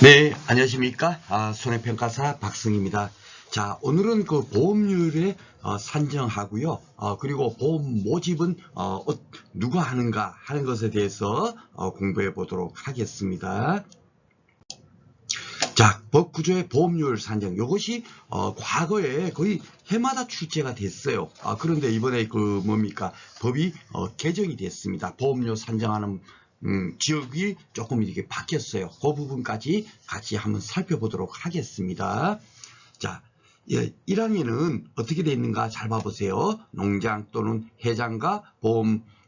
네, 안녕하십니까? 손해평가사 박승입니다. 자, 오늘은 그 보험료를 산정하고요. 그리고 보험 모집은 누가 하는가 하는 것에 대해서 공부해 보도록 하겠습니다. 자, 법구조의 보험료율 산정. 이것이 과거에 거의 해마다 출제가 됐어요. 그런데 이번에 법이 개정이 됐습니다. 보험료 산정하는 지역이 조금 이렇게 바뀌었어요. 그 부분까지 같이 한번 살펴보도록 하겠습니다. 자, 1항에는 어떻게 되어 있는가 잘 봐보세요. 농장 또는 해장과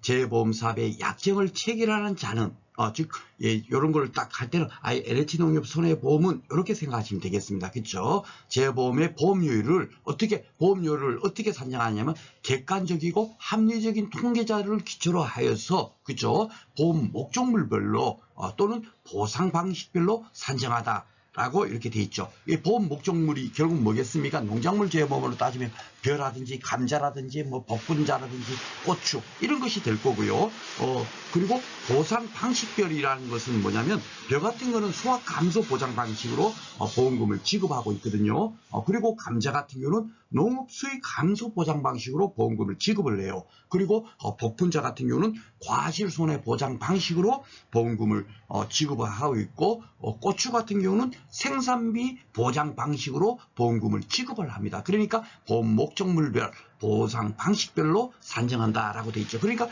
재보험사업의 약정을 체결하는 자는 즉 이런 걸 딱 할 때는 LH 농협 손해보험은 이렇게 생각하시면 되겠습니다. 그렇죠? 재보험의 보험료율을 어떻게 산정하냐면 객관적이고 합리적인 통계자료를 기초로 하여서 그렇죠? 보험 목적물별로 또는 보상 방식별로 산정하다. 라고 이렇게 돼 있죠. 이 보험 목적물이 결국 뭐겠습니까? 농작물 재보험으로 따지면 벼라든지 감자라든지 복분자라든지 고추 이런 것이 될 거고요. 그리고 보상 방식별이라는 것은 뭐냐면 벼 같은 거는 수확 감소 보장 방식으로 보험금을 지급하고 있거든요. 그리고 감자 같은 경우는 농업 수익 감소 보장 방식으로 보험금을 지급을 해요. 그리고 복분자 같은 경우는 과실 손해 보장 방식으로 보험금을 지급을 하고 있고 고추 같은 경우는 생산비 보장 방식으로 보험금을 지급을 합니다. 그러니까 보험 목적물별 보상 방식별로 산정한다라고 되어 있죠. 그러니까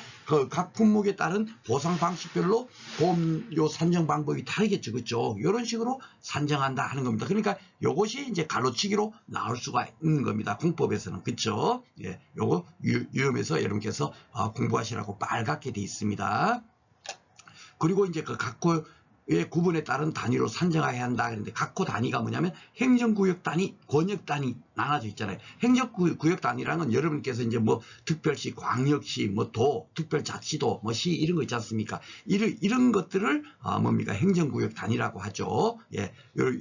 각 품목에 따른 보상 방식별로 보험료 산정 방법이 다르겠죠. 그렇죠? 이런 식으로 산정한다 하는 겁니다. 그러니까 이것이 이제 가로치기로 나올 수가 있는 겁니다. 공법에서는. 그렇죠? 예, 요거 유념해서 여러분께서 공부하시라고 빨갛게 되어 있습니다. 그리고 이제 각호의 구분에 따른 단위로 산정해야 한다. 그런데 각호 단위가 뭐냐면 행정구역 단위, 권역 단위 나눠져 있잖아요. 행정구역 단위라는 건 여러분께서 이제 특별시, 광역시, 특별자치도, 시 이런 거 있지 않습니까? 이런 것들을 행정구역 단위라고 하죠. 예,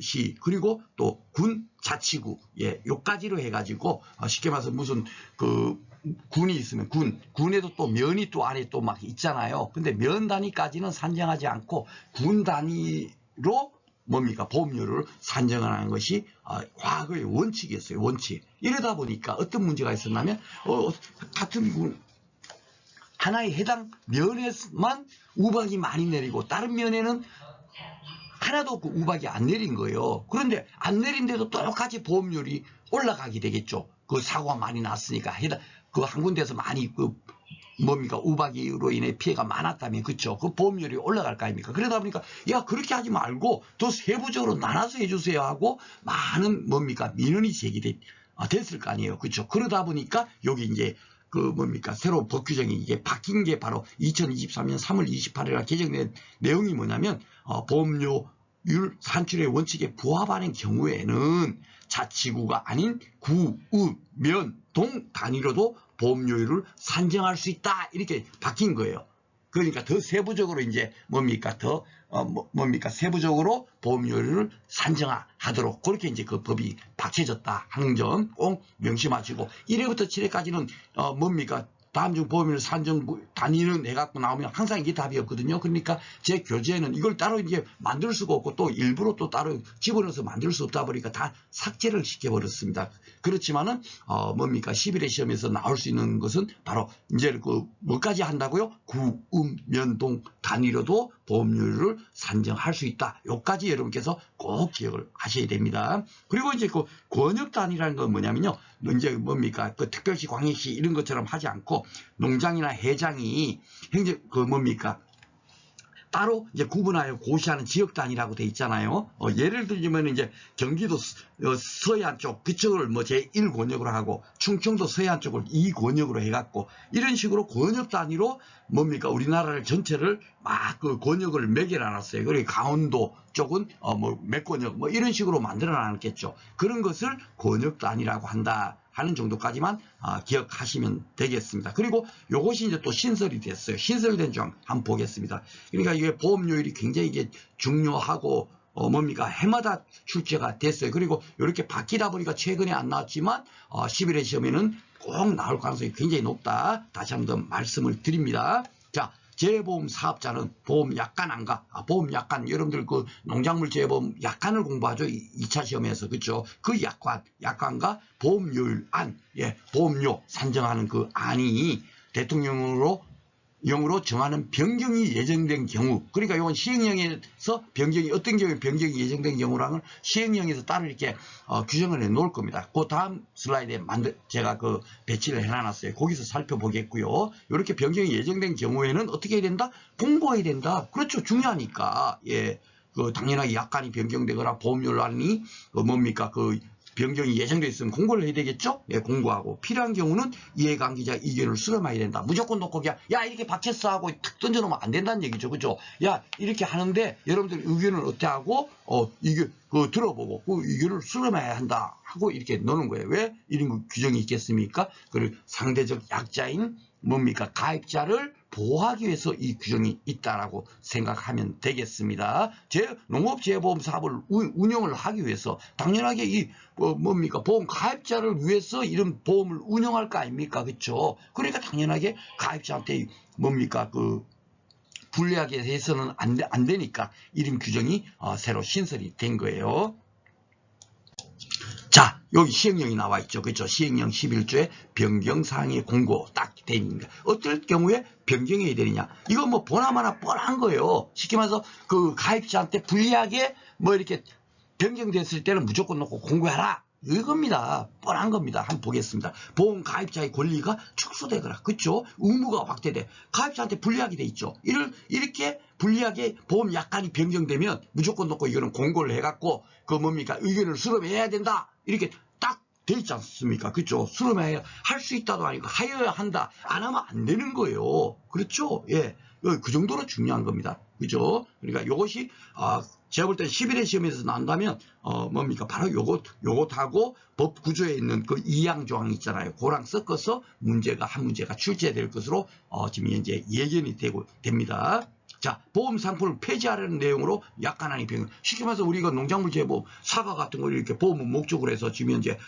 시 그리고 또 군, 자치구, 요까지로 해가지고 쉽게 말해서 무슨 군이 있으면 군에도 또 면이 또 안에 또 막 있잖아요. 근데 면 단위까지는 산정하지 않고 군 단위로 보험료를 산정하는 것이 과거의 원칙이었어요. 원칙. 이러다 보니까 어떤 문제가 있었냐면 같은 군 하나의 해당 면에만 우박이 많이 내리고 다른 면에는 하나도 우박이 안 내린 거예요. 그런데 안 내린데도 똑같이 보험료율이 올라가게 되겠죠. 그 사고가 많이 났으니까 한 군데서 많이 우박이로 인해 피해가 많았다면 그쵸? 그 보험료율이 올라갈 거 아닙니까? 그러다 보니까 그렇게 하지 말고 더 세부적으로 나눠서 해주세요 하고 많은 민원이 됐을 거 아니에요. 그쵸? 그러다 보니까 여기 이제 새로 법 규정이 이게 바뀐 게 바로 2023년 3월 28일에 개정된 내용이 뭐냐면 보험료율 산출의 원칙에 부합하는 경우에는 자치구가 아닌 구, 면, 동 단위로도 보험료율을 산정할 수 있다 이렇게 바뀐 거예요. 그러니까 더 세부적으로 이제 세부적으로 보험료율을 산정하도록 그렇게 이제 그 법이 바뀌어졌다 하는 점 꼭 명심하시고 1회부터 7회까지는 다음 중 보험료율 산정 단위는 해갖고 나오면 항상 이게 답이었거든요. 그러니까 제 교재에는 이걸 따로 이제 만들 수가 없고 또 일부러 또 따로 집어넣어서 만들 수 없다 보니까 다 삭제를 시켜버렸습니다. 그렇지만은 11회 시험에서 나올 수 있는 것은 바로 이제 뭐까지 한다고요? 구, 면, 동 단위로도 보험료율을 산정할 수 있다. 요까지 여러분께서 꼭 기억을 하셔야 됩니다. 그리고 이제 권역 단위라는 건 뭐냐면요. 이제 특별시, 광역시 이런 것처럼 하지 않고 농장이나 해장이 따로 이제 구분하여 고시하는 지역 단위라고 돼 있잖아요. 예를 들면 이제 경기도 서해안 쪽 그쪽을 제1권역으로 하고 충청도 서해안 쪽을 2권역으로 해갖고 이런 식으로 권역 단위로 우리나라를 전체를 막 권역을 매겨놔 놨어요. 그리고 강원도 쪽은 몇 권역 이런 식으로 만들어 놨겠죠. 그런 것을 권역 단위라고 한다. 하는 정도까지만 기억하시면 되겠습니다. 그리고 이것이 이제 또 신설이 됐어요. 신설된 조항 한번 보겠습니다. 그러니까 이게 보험료율이 굉장히 이게 중요하고 해마다 출제가 됐어요. 그리고 이렇게 바뀌다 보니까 최근에 안 나왔지만 11회 시험에는 꼭 나올 가능성이 굉장히 높다. 다시 한번 말씀을 드립니다. 자, 재보험 사업자는 보험 약관안과 보험 약관, 여러분들 그 농작물 재보험 약관을 공부하죠. 2차 시험에서. 그렇죠? 그 약관과 보험료율안, 보험료 산정하는 그 안이 대통령으로 정하는 변경이 예정된 경우, 그러니까 이건 시행령에서 변경이, 어떤 경우에 변경이 예정된 경우랑은 시행령에서 따로 이렇게 규정을 해 놓을 겁니다. 그 다음 슬라이드에 제가 그 배치를 해 놨어요. 거기서 살펴보겠고요. 이렇게 변경이 예정된 경우에는 어떻게 해야 된다? 공고해야 된다. 그렇죠. 중요하니까. 그 당연하게 약관이 변경되거나 보험료란이 뭡니까? 그 변경이 예정되어 있으면 공고를 해야 되겠죠? 공고하고 필요한 경우는 이해관계자 의견을 수렴해야 된다. 무조건 놓고 그냥 야 이렇게 박혔어 하고 탁 던져놓으면 안 된다는 얘기죠. 그죠? 야 이렇게 하는데 여러분들 의견을 어떻게 하고 이게 그 들어보고 그 의견을 수렴해야 한다 하고 이렇게 넣는 거예요. 왜 이런 규정이 있겠습니까? 그리고 상대적 약자인 뭡니까? 가입자를 보호하기 위해서 이 규정이 있다라고 생각하면 되겠습니다. 농업재보험 사업을 운영을 하기 위해서 당연하게 이 뭡니까? 보험 가입자를 위해서 이런 보험을 운영할 거 아닙니까? 그렇죠? 그러니까 당연하게 가입자한테 뭡니까? 그 불리하게 해서는 안 되니까 이런 규정이 새로 신설이 된 거예요. 자, 여기 시행령이 나와 있죠. 그렇죠? 시행령 11조에 변경사항의 공고 딱 돼 있는 거예요. 어떨 경우에 변경해야 되느냐. 이거 뭐 보나마나 뻔한 거예요. 쉽게 말해서 그 가입자한테 불리하게 뭐 이렇게 변경됐을 때는 무조건 놓고 공고해라. 이겁니다. 뻔한 겁니다. 한번 보겠습니다. 보험 가입자의 권리가 축소되거나, 그렇죠? 의무가 확대돼. 가입자한테 불리하게 돼 있죠. 이렇게 불리하게 보험 약관이 변경되면 무조건 놓고 이거는 공고를 해갖고 그 뭡니까? 의견을 수렴해야 된다. 이렇게 딱 돼 있지 않습니까? 그렇죠? 수렴해야 할 수 있다도 아니고 하여야 한다. 안 하면 안 되는 거예요. 그렇죠? 그 정도로 중요한 겁니다. 그죠? 그러니까 이것이 제가 볼 때 11회 시험에서 나온다면 뭡니까? 바로 요것하고 법 구조에 있는 그 이양 조항 있잖아요. 그랑 섞어서 한 문제가 출제될 것으로 지금 현재 예견이 됩니다. 자, 보험 상품을 폐지하려는 내용으로 약관안이 변경. 쉽게 말해서 우리가 농작물 재보험, 사과 같은 걸 이렇게 보험을 목적으로 해서 지금 현재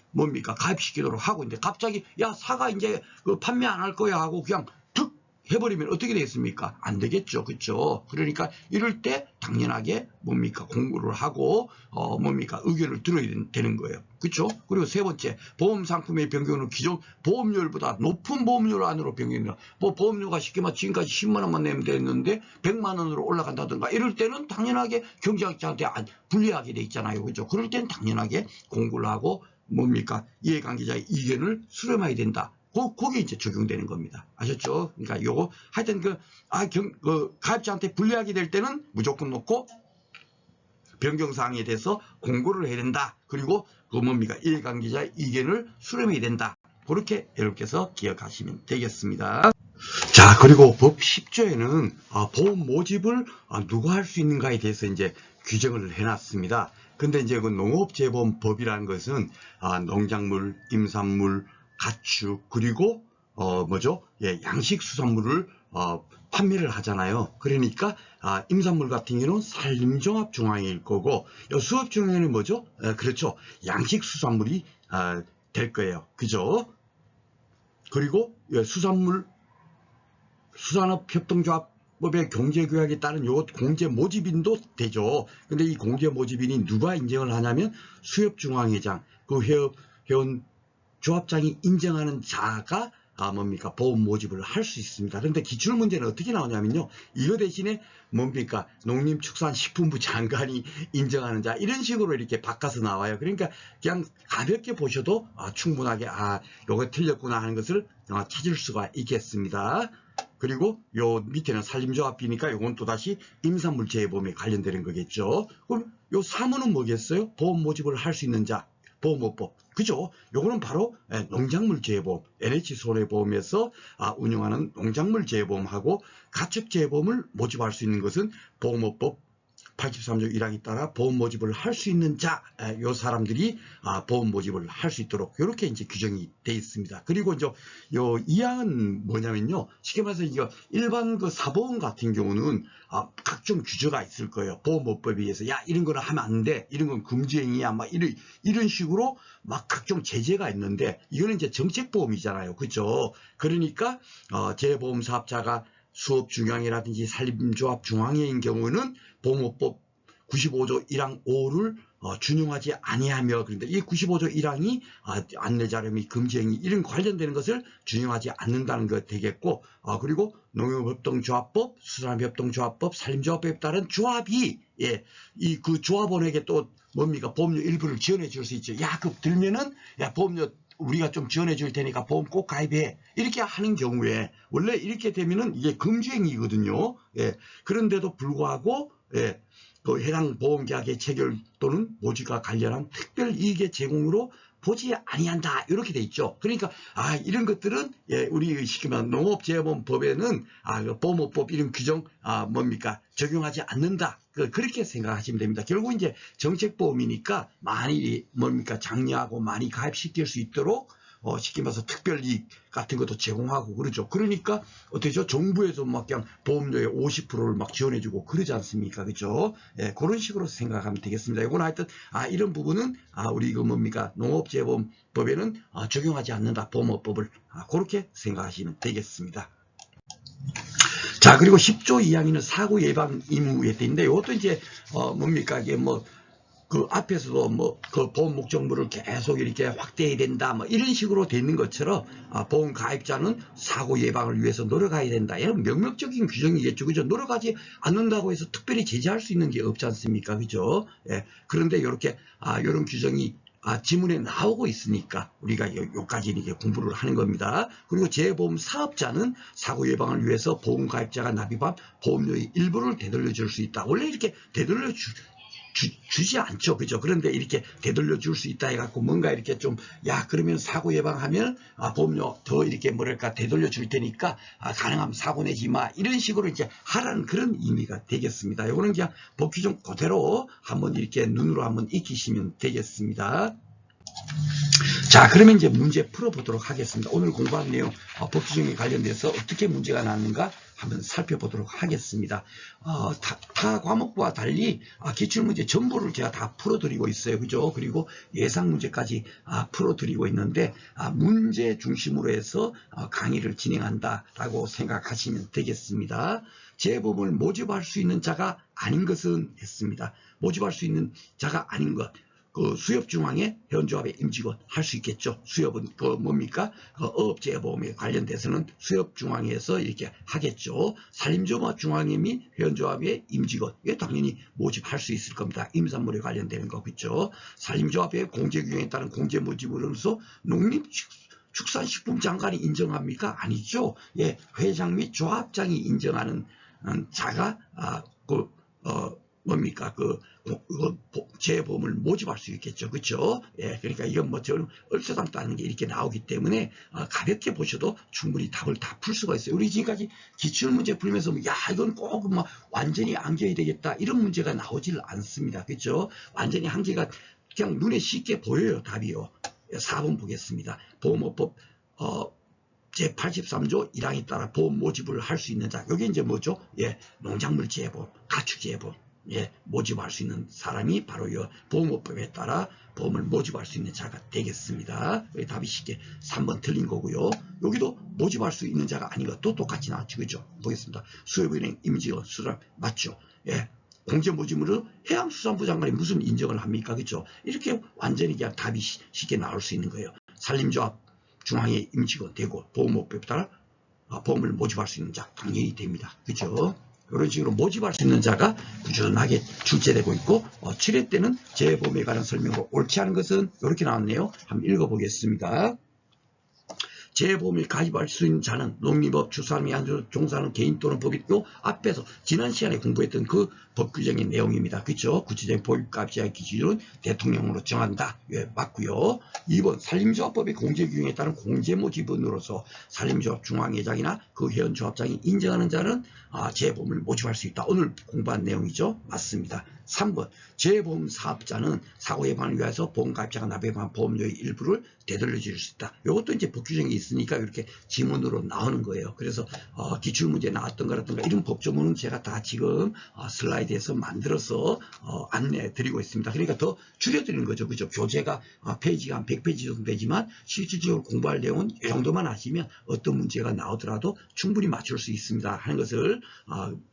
뭡니까? 가입시키도록 하고 있는데 갑자기 야 사과 이제 그 판매 안 할 거야 하고 그냥 툭 해버리면 어떻게 되겠습니까? 안 되겠죠. 그렇죠? 그러니까 이럴 때 당연하게 뭡니까? 공부를 하고 뭡니까? 의견을 들어야 되는 거예요. 그렇죠? 그리고 세 번째, 보험 상품의 변경은 기존 보험료율보다 높은 보험료 안으로 변경된다. 뭐 보험료가 쉽게 말해 지금까지 10만 원만 내면 됐는데 100만 원으로 올라간다든가 이럴 때는 당연하게 경쟁자한테 불리하게 돼 있잖아요. 그렇죠? 그럴 때는 당연하게 공부를 하고 뭡니까? 이해관계자의 의견을 수렴해야 된다. 거기에 이제 적용되는 겁니다. 아셨죠? 그러니까 요거 하여튼 가입자한테 불리하게 될 때는 무조건 놓고 변경사항에 대해서 공고를 해야 된다. 그리고 그 뭡니까? 이해관계자의 의견을 수렴해야 된다. 그렇게 여러분께서 기억하시면 되겠습니다. 자, 그리고 법 10조에는 보험 모집을 누가 할 수 있는가에 대해서 이제 규정을 해놨습니다. 근데 이제 그 농업재보험법이라는 것은 농작물, 임산물, 가축 그리고 양식수산물을 판매를 하잖아요. 그러니까 임산물 같은 경우는 산림종합중앙일 거고 수업중앙에는 뭐죠? 그렇죠. 양식수산물이 될 거예요. 그죠? 그리고 수산업협동조합법의 경제규약에 따른 요 공제모집인도 되죠. 근데 이 공제모집인이 누가 인정을 하냐면 수협중앙회장, 그 회원 조합장이 인정하는 자가 뭡니까? 보험 모집을 할 수 있습니다. 그런데 기출문제는 어떻게 나오냐면요. 이거 대신에 뭡니까? 농림축산식품부 장관이 인정하는 자 이런 식으로 이렇게 바꿔서 나와요. 그러니까 그냥 가볍게 보셔도 충분하게 요거 틀렸구나 하는 것을 찾을 수가 있겠습니다. 그리고 요 밑에는 산림조합비니까 요건 또다시 임산물 재보험에 관련되는 거겠죠. 그럼 요 3호는 뭐겠어요? 보험 모집을 할 수 있는 자. 보험업법. 그죠? 요거는 바로 농작물 재보험, NH손해보험에서 운영하는 농작물 재보험하고 가축 재보험을 모집할 수 있는 것은 보험업법 83조 1항에 따라 보험 모집을 할 수 있는 자, 요 사람들이 보험 모집을 할 수 있도록 이렇게 이제 규정이 되어 있습니다. 그리고 이제 요 2항은 뭐냐면요. 쉽게 말해서 이거 일반 그 사보험 같은 경우는 각종 규제가 있을 거예요. 보험업법에 의해서 야 이런 거는 하면 안 돼, 이런 건 금지행위야, 막 이런 식으로 막 각종 제재가 있는데 이거는 이제 정책보험이잖아요. 그죠? 그러니까 재보험 사업자가 수업 중앙이라든지 산림조합 중앙회인 경우는 보호법 95조 1항 5를 준용하지 아니하며, 그런데 이 95조 1항이 안내자료 및 금지행위 이런 관련되는 것을 준용하지 않는다는 것 되겠고, 그리고 농협협동조합법, 수산협동조합법, 산림조합법에 따른 조합이 이 그 조합원에게 또 뭡니까 보험료 일부를 지원해 줄 수 있죠. 야, 그 들면은 야 보험료 우리가 좀 지원해 줄 테니까 보험 꼭 가입해, 이렇게 하는 경우에 원래 이렇게 되면은 이게 금지행위거든요. 그런데도 불구하고 그 해당 보험계약의 체결 또는 모집과 관련한 특별 이익의 제공으로 보지 아니한다, 이렇게 돼 있죠. 그러니까 이런 것들은 우리 쉽게 말하면 농업재해보험법에는 그 보험업법 이런 규정 뭡니까 적용하지 않는다, 그렇게 생각하시면 됩니다. 결국 이제 정책보험이니까 많이 뭡니까 장려하고 많이 가입시킬 수 있도록 쉽게 말해서 특별이익 같은 것도 제공하고 그러죠. 그러니까 어떻게죠? 정부에서 막 그냥 보험료의 50%를 막 지원해주고 그러지 않습니까? 그죠? 그런 식으로 생각하면 되겠습니다. 이건 하여튼 이런 부분은 우리 그 뭡니까 농업재해보험법에는 적용하지 않는다, 보험업법을 그렇게 생각하시면 되겠습니다. 자, 그리고 10조 2항에는 사고 예방 의무에 돼 있는데 이것도 이제 뭡니까 이게 뭐 그 앞에서도 뭐 그 보험 목적물을 계속 이렇게 확대해야 된다 뭐 이런 식으로 돼 있는 것처럼 보험 가입자는 사고 예방을 위해서 노력해야 된다, 이런 명명적인 규정이겠죠. 그죠? 노력하지 않는다고 해서 특별히 제재할 수 있는 게 없지 않습니까? 그죠? 그런데 이렇게 이런 규정이 지문에 나오고 있으니까 우리가 여기까지 이렇게 공부를 하는 겁니다. 그리고 재보험 사업자는 사고 예방을 위해서 보험 가입자가 납입한 보험료의 일부를 되돌려 줄 수 있다. 원래 이렇게 되돌려 주지 않죠. 그죠? 그런데 이렇게 되돌려 줄 수 있다 해갖고 뭔가 이렇게 좀, 그러면 사고 예방하면 보험료 더 이렇게 뭐랄까 되돌려 줄 테니까 가능하면 사고 내지 마, 이런 식으로 이제 하라는 그런 의미가 되겠습니다. 이거는 그냥 법 규정 그대로 한번 이렇게 눈으로 한번 익히시면 되겠습니다. 자, 그러면 이제 문제 풀어보도록 하겠습니다. 오늘 공부한 내용 법 규정에 관련돼서 어떻게 문제가 나왔는가 한번 살펴보도록 하겠습니다. 타 과목과 달리 기출문제 전부를 제가 다 풀어드리고 있어요. 그죠? 그리고 예상문제까지 풀어드리고 있는데 문제 중심으로 해서 강의를 진행한다라고 생각하시면 되겠습니다. 재보험을 모집할 수 있는 자가 아닌 것은 했습니다. 모집할 수 있는 자가 아닌 것. 그 수협중앙회 회원조합의 임직원 할 수 있겠죠. 수협은 그 뭡니까? 어업재해보험에 관련돼서는 수협중앙회에서 이렇게 하겠죠. 산림조합중앙회 및 회원조합의 임직원, 예, 당연히 모집할 수 있을 겁니다. 임산물에 관련되는 거겠죠. 산림조합의 공제규정에 따른 공제 모집으로서 농림축산식품장관이 인정합니까? 아니죠. 회장 및 조합장이 인정하는 자가 뭡니까 재보험을 모집할 수 있겠죠. 그렇죠? 그러니까 이건 뭐 저는 얼싸담도 않은 게 이렇게 나오기 때문에 가볍게 보셔도 충분히 답을 다 풀 수가 있어요. 우리 지금까지 기출문제 풀면서 이건 꼭 뭐 완전히 안겨야 되겠다 이런 문제가 나오질 않습니다. 그렇죠? 완전히 한계가 그냥 눈에 쉽게 보여요. 답이요. 4번 보겠습니다. 보험업법 제83조 1항에 따라 보험 모집을 할 수 있는 자, 여기 이제 뭐죠? 농작물 재보험, 가축 재보험, 모집할 수 있는 사람이 바로 이 보험업법에 따라 보험을 모집할 수 있는 자가 되겠습니다. 여기 답이 쉽게 3번 틀린 거고요. 여기도 모집할 수 있는 자가 아닌 것도 똑같이 나왔죠. 그죠? 보겠습니다. 수협은행 임직원 수락 맞죠? 공제 모집으로 해양수산부 장관이 무슨 인정을 합니까? 그죠? 이렇게 완전히 그냥 답이 쉽게 나올 수 있는 거예요. 산림조합 중앙회 임직원 되고 보험업법에 따라 보험을 모집할 수 있는 자 당연히 됩니다. 그죠? 이런 식으로 모집할 수 있는 자가 꾸준하게 출제되고 있고 7회 때는 재보험에 관한 설명으로 옳지 않은 것은 이렇게 나왔네요. 한번 읽어보겠습니다. 재보험에 가입할 수 있는 자는 농림업, 추산업에 종사하는 개인 또는 법인, 요 앞에서 지난 시간에 공부했던 그 법 규정의 내용입니다. 그렇죠? 구체적인 보입가입자의 기준은 대통령으로 정한다. 맞고요. 2번 산림조합법의 공제규정에 따른 공제모집원으로서 산림조합 중앙회장이나 그 회원조합장이 인정하는 자는 재보험을 모집할 수 있다. 오늘 공부한 내용이죠. 맞습니다. 3번 재보험 사업자는 사고 예방을 위해서 보험가입자가 납입한 보험료의 일부를 되돌려 줄 수 있다. 이것도 이제 법규정이 있으니까 이렇게 지문으로 나오는 거예요. 그래서 기출문제 나왔던 거라든가 이런 법조문은 제가 다 지금 슬라이드에서 만들어서 안내해 드리고 있습니다. 그러니까 더 줄여드리는 거죠. 그죠? 교재가 페이지가 한 100페이지 정도 되지만 실질적으로 공부할 내용은 이 정도만 하시면 어떤 문제가 나오더라도 충분히 맞출 수 있습니다 하는 것을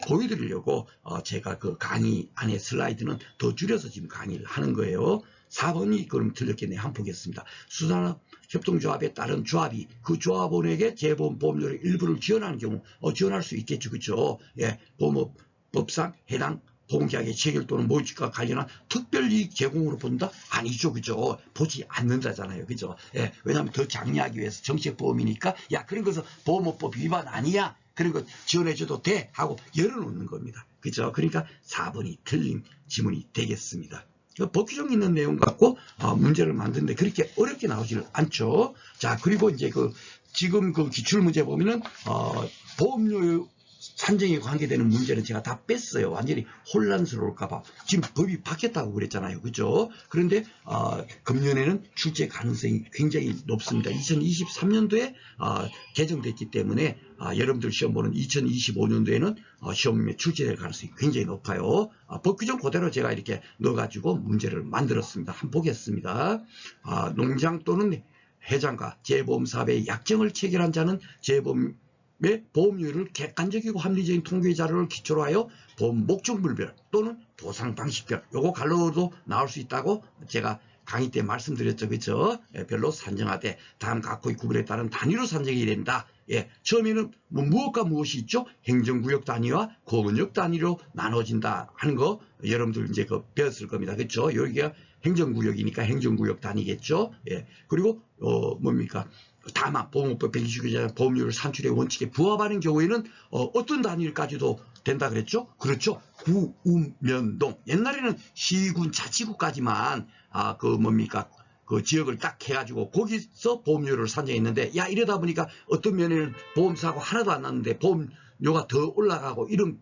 보여드리려고 제가 그 강의 안에 슬라이드는 더 줄여서 지금 강의를 하는 거예요. 4번이 그럼 틀렸겠네요. 한번 보겠습니다. 수산업협동조합에 따른 조합이 그 조합원에게 재보험 보험료의 일부를 지원하는 경우 지원할 수 있겠죠. 그렇죠? 예, 보험업법상 해당 보험계약의 체결 또는 모집과 관련한 특별이익 제공으로 본다? 아니죠. 그죠? 보지 않는다잖아요. 그죠? 예, 왜냐하면 더 장려하기 위해서 정책보험이니까 야 그런 것은 보험업법 위반 아니야. 그런 거 지원해줘도 돼 하고 열어놓는 겁니다. 그죠? 그러니까 4번이 틀린 지문이 되겠습니다. 법규정 있는 내용 갖고 문제를 만드는데 그렇게 어렵게 나오지를 않죠. 자, 그리고 이제 지금 그 기출문제 보면은 보험료 산정에 관계되는 문제는 제가 다 뺐어요. 완전히 혼란스러울까봐. 지금 법이 바뀌었다고 그랬잖아요. 그죠? 그런데 금년에는 출제 가능성이 굉장히 높습니다. 2023년도에 개정됐기 때문에 여러분들 시험 보는 2025년도에는 시험에 출제될 가능성이 굉장히 높아요. 법규정 그대로 제가 이렇게 넣어가지고 문제를 만들었습니다. 한번 보겠습니다. 농장 또는 회장과 재보험사업의 약정을 체결한 자는 재보험의 보험료를 객관적이고 합리적인 통계 자료를 기초로 하여 보험 목적물별 또는 보상 방식별 요거 갈로도 나올 수 있다고 제가 강의 때 말씀드렸죠. 그렇죠? 별로 산정하되 다음 각호의 구분에 따른 단위로 산정이 된다. 예, 처음에는 무엇과 무엇이 있죠? 행정구역 단위와 권역 단위로 나눠진다 하는 거 여러분들 이제 배웠을 겁니다. 그렇죠? 여기가 행정구역이니까 행정구역 단위겠죠. 예, 그리고 뭡니까? 다만 보험업법 129조 보험료를 산출의 원칙에 부합하는 경우에는 어떤 단위까지도 된다 그랬죠? 그렇죠. 구, 움, 면, 동. 옛날에는 시군, 자치구까지만 그 지역을 딱 해가지고 거기서 보험료를 산정했는데 야 이러다 보니까 어떤 면에는 보험사고 하나도 안 났는데 보험료가 더 올라가고 이런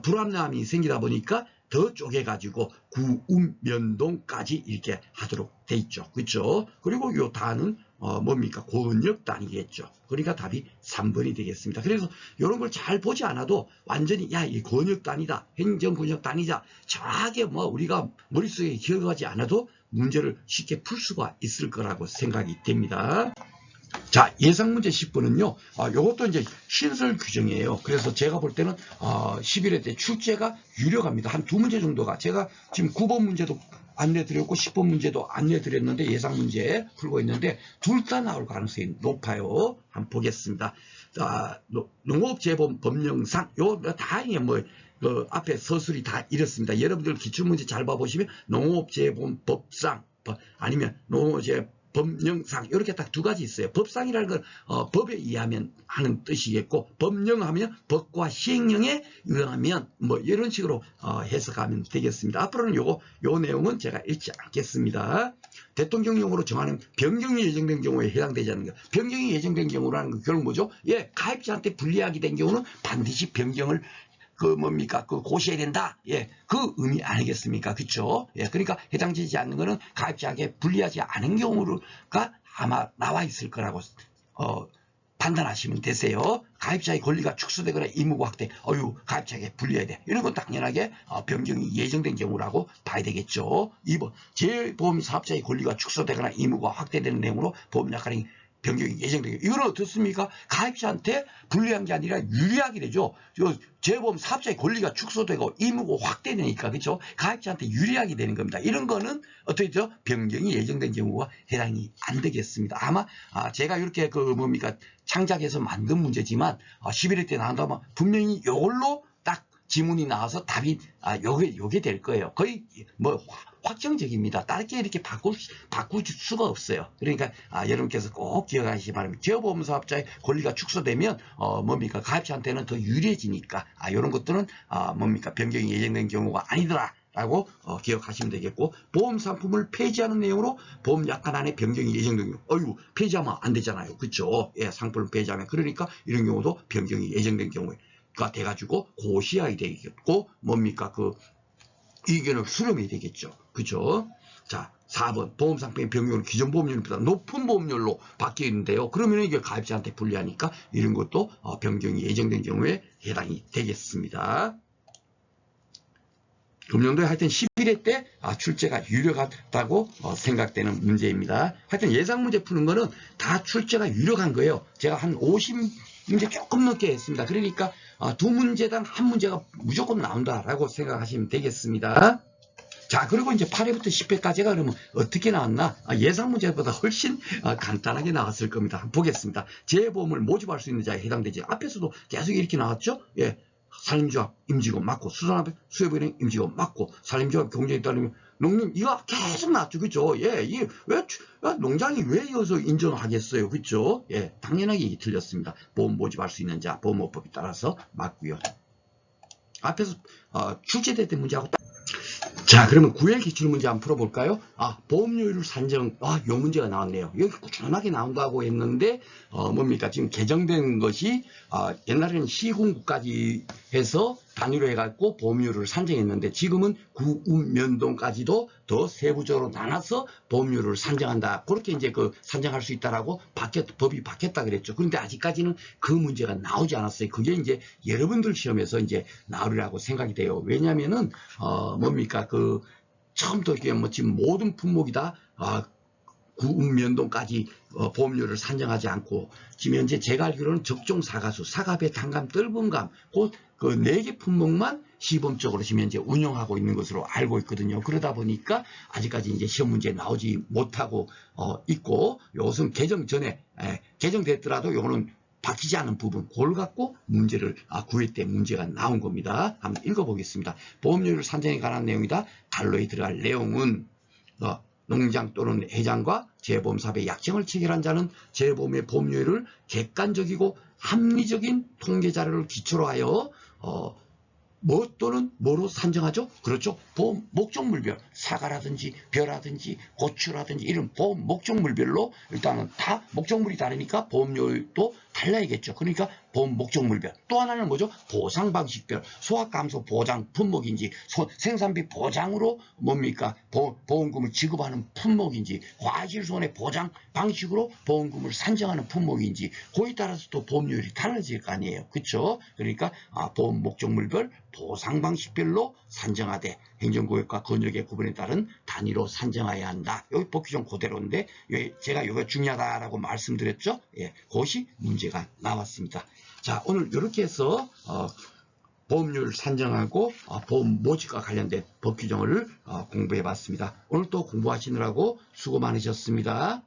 불합리함이 생기다 보니까 더 쪼개가지고 구, 움, 면, 동까지 이렇게 하도록 돼 있죠. 그렇죠? 그리고 요 단은 권역 단위겠죠. 그러니까 답이 3번이 되겠습니다. 그래서 이런 걸 잘 보지 않아도 완전히 야, 이 권역 단위다. 행정권역 단위자. 정확하게 우리가 머릿속에 기억하지 않아도 문제를 쉽게 풀 수가 있을 거라고 생각이 됩니다. 자, 예상문제 10번은요, 요것도 이제 신설 규정이에요. 그래서 제가 볼 때는, 11회 때 출제가 유력합니다. 한 2문제 정도가. 제가 지금 9번 문제도 안내드렸고, 10번 문제도 안내드렸는데, 예상문제 풀고 있는데, 둘 다 나올 가능성이 높아요. 한번 보겠습니다. 농업재보험 법령상, 다행히 앞에 서술이 다 이렇습니다. 여러분들 기출문제 잘 봐보시면, 농업재보험 법상, 아니면 법령상 이렇게 딱 두 가지 있어요. 법상이라는 건 법에 의하면 하는 뜻이겠고 법령하면 법과 시행령에 의하면 이런 식으로 해석하면 되겠습니다. 앞으로는 요 내용은 제가 읽지 않겠습니다. 대통령령으로 정하는 변경이 예정된 경우에 해당되지 않는 것. 변경이 예정된 경우라는 건 결국 뭐죠? 예, 가입자한테 불리하게 된 경우는 반드시 변경을 고시해야 된다. 예, 그 의미 아니겠습니까? 그쵸? 예, 그러니까 해당되지 않는 거는 가입자에게 불리하지 않은 경우가 아마 나와 있을 거라고, 판단하시면 되세요. 가입자의 권리가 축소되거나 의무가 확대, 가입자에게 불리해야 돼. 이런 건 당연하게 변경이 예정된 경우라고 봐야 되겠죠. 2번, 재보험 사업자의 권리가 축소되거나 의무가 확대되는 내용으로 보험약관이 변경이 예정되고 이거는 어떻습니까? 가입자한테 불리한 게 아니라 유리하게 되죠. 재보험 사업자의 권리가 축소되고 의무가 확대되니까 그렇죠? 가입자한테 유리하게 되는 겁니다. 이런 거는 어떻게 되죠? 변경이 예정된 경우가 해당이 안 되겠습니다. 아마 제가 이렇게 창작해서 만든 문제지만 11회 때 나온다면 분명히 이걸로 딱 지문이 나와서 답이 요게 될 거예요. 거의 확정적입니다. 다르게 이렇게 바꿀 수가 없어요. 그러니까 여러분께서 꼭 기억하시기 바랍니다. 재보험 사업자의 권리가 축소되면 가입자한테는 더 유리해지니까 이런 것들은 변경이 예정된 경우가 아니더라. 라고 기억하시면 되겠고 보험 상품을 폐지하는 내용으로 보험 약관 안에 변경이 예정된 경우 폐지하면 안 되잖아요. 그렇죠? 예, 상품을 폐지하면 그러니까 이런 경우도 변경이 예정된 경우가 돼가지고 고시하게 되겠고 이견을 수렴해야 되겠죠. 그죠? 자, 4번 보험상품의 병률은 기존 보험료보다 높은 보험료로 바뀌어 있는데요. 그러면 이게 가입자한테 불리하니까 이런 것도 변경이 예정된 경우에 해당이 되겠습니다. 금년도에 하여튼 11회 때 출제가 유력하다고 생각되는 문제입니다. 하여튼 예상 문제 푸는 거는 다 출제가 유력한 거예요. 제가 한 50문제 조금 넘게 했습니다. 그러니까 두 문제당 한 문제가 무조건 나온다라고 생각하시면 되겠습니다. 자, 그리고 이제 8회부터 10회까지가 그러면 어떻게 나왔나? 예상 문제보다 훨씬 간단하게 나왔을 겁니다. 한번 보겠습니다. 재보험을 모집할 수 있는 자에 해당되지. 앞에서도 계속 이렇게 나왔죠? 예. 산림조합, 임직원 맞고, 수산업의 수협은행 임직원 맞고, 산림조합 경쟁에 따르면 농민, 이거 계속 나왔죠. 그죠? 예. 이게 농장이 왜 여기서 인정하겠어요? 그죠? 예. 당연하게 이게 틀렸습니다. 보험 모집할 수 있는 자, 보험업법에 따라서 맞고요. 앞에서 출제됐던 문제하고 자, 그러면 9회 기출문제 한번 풀어볼까요? 보험료율 산정, 요 문제가 나왔네요. 여기 꾸준하게 나온다고 했는데, 뭡니까? 지금 개정된 것이, 옛날에는 시군구까지 해서 단위로 해갖고 보험료를 산정했는데, 지금은 구운면동까지도 더 세부적으로 나눠서 보험료를 산정한다. 그렇게 이제 산정할 수 있다라고 법이 바뀌었다 그랬죠. 그런데 아직까지는 그 문제가 나오지 않았어요. 그게 이제 여러분들 시험에서 이제 나오리라고 생각이 돼요. 왜냐면은, 뭡니까? 처음부터 지금 모든 품목이 다 구운면동까지 보험료를 산정하지 않고 지금 현재 제가 알기로는 적종 사과수, 사과배, 단감, 떫은감 그 4개 품목만 시범적으로 지금 현재 운영하고 있는 것으로 알고 있거든요. 그러다 보니까 아직까지 이제 시험 문제 나오지 못하고 있고 이것은 개정 전에 개정됐더라도 이거는 바뀌지 않은 부분, 그걸 갖고 문제를 9회 때 문제가 나온 겁니다. 한번 읽어보겠습니다. 보험료율 산정에 관한 내용이다. 단로에 들어갈 내용은 농장 또는 회장과 재보험사업의 약정을 체결한 자는 재보험의 보험료율을 객관적이고 합리적인 통계 자료를 기초로 하여 뭐 또는 뭐로 산정하죠? 그렇죠. 보험 목적물별, 사과라든지 벼라든지 고추라든지 이런 보험 목적물별로 일단은 다 목적물이 다르니까 보험료도 달라야겠죠. 그러니까 보험 목적물별. 또 하나는 뭐죠? 보상 방식별, 소각감소 보장 품목인지 생산비 보장으로 뭡니까? 보험금을 지급하는 품목인지 과실손해 보장 방식으로 보험금을 산정하는 품목인지 그에 따라서 또 보험료율이 달라질 거 아니에요. 그렇죠? 그러니까 보험 목적물별 보상 방식별로 산정하되 행정구역과 건조기의 구분에 따른 단위로 산정해야 한다. 여기 법 규정 그대로인데 제가 이거 중요하다라고 말씀드렸죠. 예, 그것이 문제가 나왔습니다. 자, 오늘 이렇게 해서 보험료를 산정하고 보험 모집과 관련된 법 규정을 공부해 봤습니다. 오늘 또 공부하시느라고 수고 많으셨습니다.